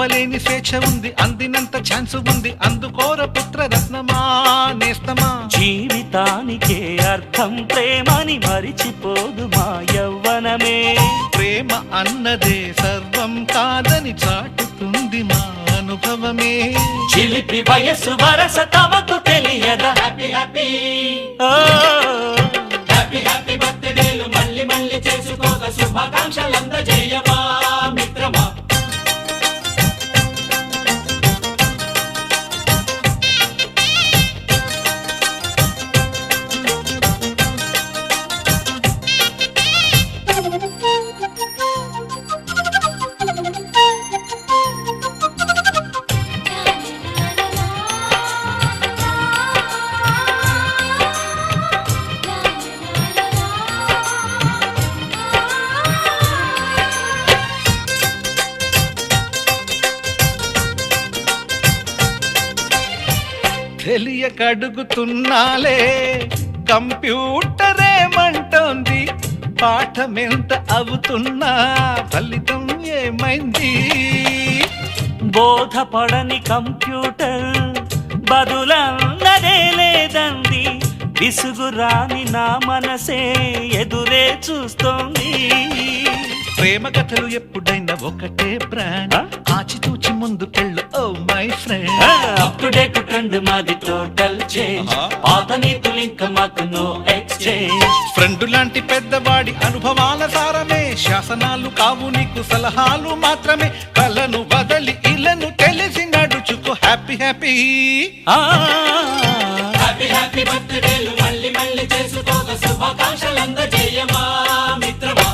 ఆపలేని స్వేచ్ఛ ఉంది, అందినంత ఛాన్స్ ఉంది, అందుకోర పుత్ర రత్నమా నేస్తమా. జీవితానికే అర్థం ప్రేమని మరిచిపోదు మా యవ్వనమే. ప్రేమ అన్నదే సర్వం కాదని చాటుతుంది మా అనుభవమే. చిలిపి వయసు వరస తమకు తెలియదా. హ్యాపీ హ్యాపీ హ్యాపీ హ్యాపీ బర్త్డేలు మళ్ళీ మళ్ళీ చేసుకోగా శుభాకాంక్షలందజేయమా మిత్రమా. తెలియకడుగుతున్నాలే కంప్యూటరేమంటోంది, పాఠమెంత అవుతున్నా ఫలితం ఏమైంది. బోధపడని కంప్యూటర్ బదులన్నదే లేదంది, విసుగురాని నా మనసే ఎదురే చూస్తోంది. ప్రేమ కథలు ఎప్పుడైనా ఒకటే బ్రాండ్, ఆచితూచి ముందుకెళ్ళు oh my friend. Up to date trend మాది టోటల్ చేంజ్, పాత నీతులు ఇంకా మాకు నో ఎక్స్చేంజ్. ఫ్రెండ్ లాంటి పెద్దవాడి అనుభవాల సారమే, శాసనాలు కావు నీకు సలహాలు మాత్రమే. కలను వదలి ఇలను తెలిసి నడుచుకో హ్యాపీ హ్యాపీ హ్యాపీ హ్యాపీ బర్త్డేలు మళ్ళీ మళ్ళీ చేసుకోగా శుభాకాంక్షలందజేయమా మిత్రమా.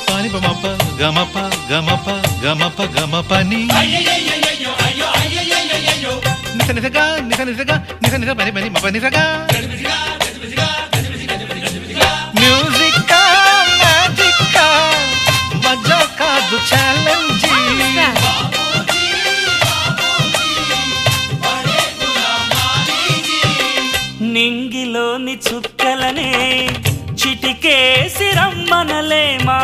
పాని బమప గమప గమప గమప గమపని నిస నిసగా నిస నిసగా నిస నిస పని పని మప నిసగా. మ్యూజిక్ మ్యాజిక్ మజా కాదు ఛాలెంజ్. నింగిలోని చుక్కలనే చిటికేసి రమ్మనలేమా,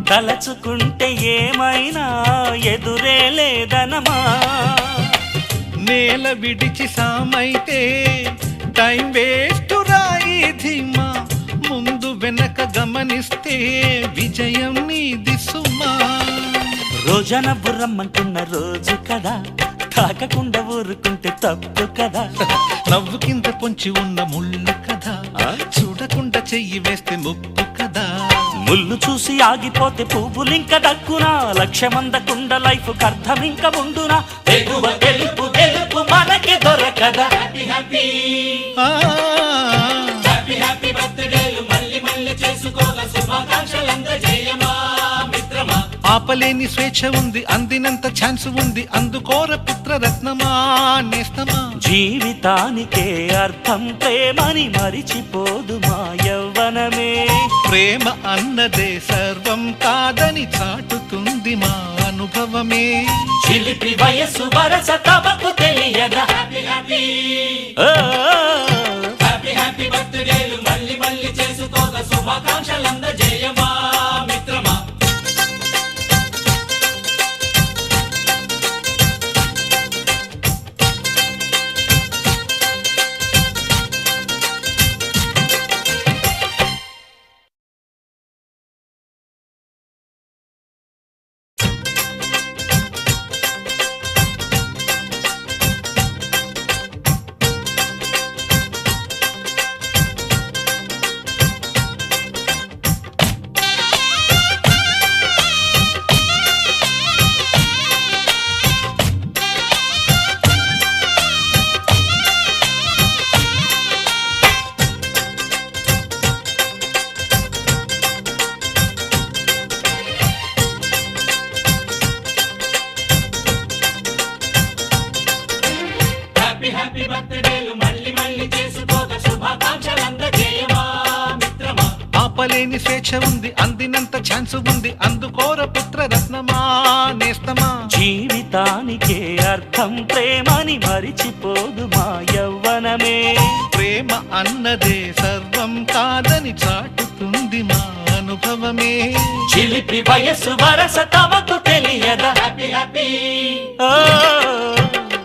తలచుకుంటే ఏమైనా ఎదురే లేదనమా. నేల విడిచి సామైతే టైం వేస్ట్ రాయి ధీమా, ముందు వెనక గమనిస్తే విజయం నీది సుమా. రోజన బుర్రమ్మంటున్న రోజు కదా, తాకకుండా ఊరుకుంటే తప్పు కదా. నవ్వు కింద పొంచి ఉన్న ముళ్ళు కదా, చూడకుండా చెయ్యి వేస్తే ముప్పు కదా. ముళ్ళు చూసి ఆగిపోతే పువ్వులింక దక్కునా, లక్ష్యమందకుండ లైఫ్ అర్థం ఇంక ఉండునా. ఎగువ గెలుపు గెలుపు మనకి దొరకదా. హ్యాపీ హ్యాపీ హ్యాపీ హ్యాపీ బర్త్డేలు మళ్ళీ మళ్ళీ చేసుకోగా శుభాకాంక్షలందజేయమా మిత్రమా. ఆపలేని స్వేచ్ఛ ఉంది, అందినంత ఛాన్స్ ఉంది, అందుకోర పుత్ర రత్నమా నేస్తమా. జీవితానికే అర్థం ప్రేమని మరిచిపోదు మా యవ్వనమే. ప్రేమ అన్నదే సర్వం కాదని చాటుతుంది మా అనుభవమే. చిలిపి వయసు వరస తమకు తెలియదా. హ్యాపీ హ్యాపీ హ్యాపీ హ్యాపీ బర్త్డేలు మళ్ళీ మళ్ళీ చేసుకోగా శుభాకాంక్షలందజేయమా మిత్రమా. ఆపలేని స్వేచ్ఛ ఉంది, అందినంత ఛాన్స్ ఉంది, అందుకోర పుత్ర రత్నమా నేస్తమా. జీవిత జీవితానికే అర్థం ప్రేమని మరిచిపోదు మా యవ్వనమే. ప్రేమ అన్నదే సర్వం కాదని చాటుతుంది మా అనుభవమే. చిలిపి వయసు వరస తమకు తెలియదా? హ్యాపీ హ్యాపీ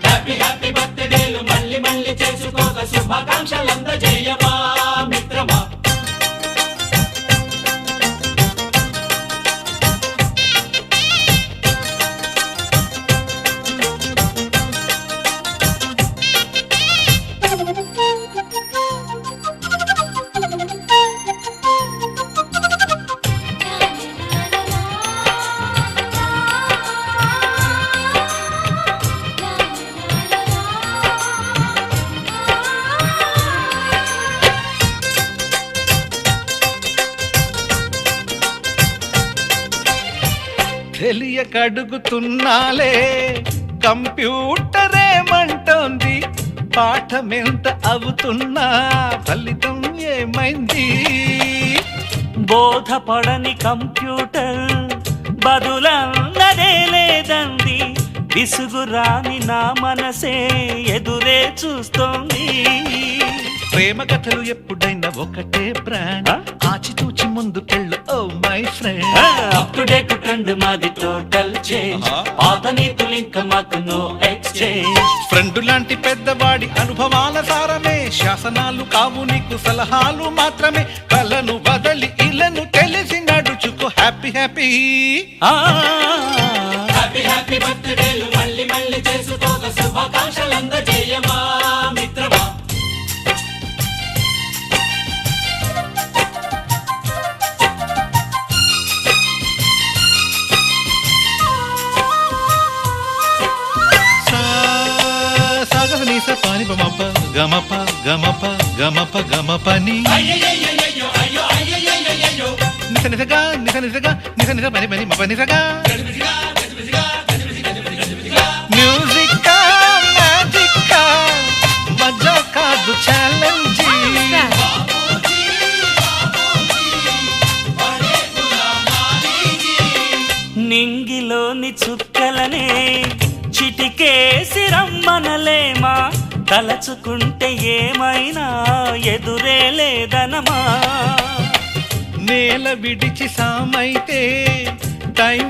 హ్యాపీ హ్యాపీ బర్త్డేలు మళ్ళీ మళ్ళీ చేసుకోక శుభాకాంక్షలందజేయమా మిత్రమా. తెలియకడుగుతున్నాలే కంప్యూటరేమంటోంది, పాఠమెంత అవుతున్నా ఫలితం ఏమైంది? బోధపడని కంప్యూటర్ బదులన్నదే లేదండి, విసుగురాని నా మనసే ఎదురే చూస్తోంది. ప్రేమ కథలు ఎప్పుడైనా ఒకటే బ్రాండ్, ఆచితూచి ముందుకెళ్ళు oh my friend. Up to date trend మాది టోటల్ చేంజ్, పాత నీతులు ఇంకా మాకు నో ఎక్స్చేంజ్. ఫ్రెండ్ లాంటి పెద్దవాడి అనుభవాల సారమే, శాసనాలు కావు నీకు సలహాలు మాత్రమే. కలను వదలి ఇలను తెలిసి నడుచుకో హ్యాపీ హ్యాపీ హ్యాపీ హ్యాపీ బర్త్డేలు మళ్ళీ మళ్ళీ చేసుకోక శుభాకాంక్షలందజేయమా మిత్రమా. పాని పమప గమప గమప గమప గమపని నిస నిసగా నిస నిసగా నిస నిస పని పని మప నిసగా. మ్యూజిక్ మ్యాజిక్ మజా కాదు ఛాలెంజ్. నింగిలోని చుక్కలనే చిటికేసి రమ్మనలేమా, తలచుకుంటే ఏమైనా ఎదురే లేదనమా. నేల విడిచి సామైతే టైం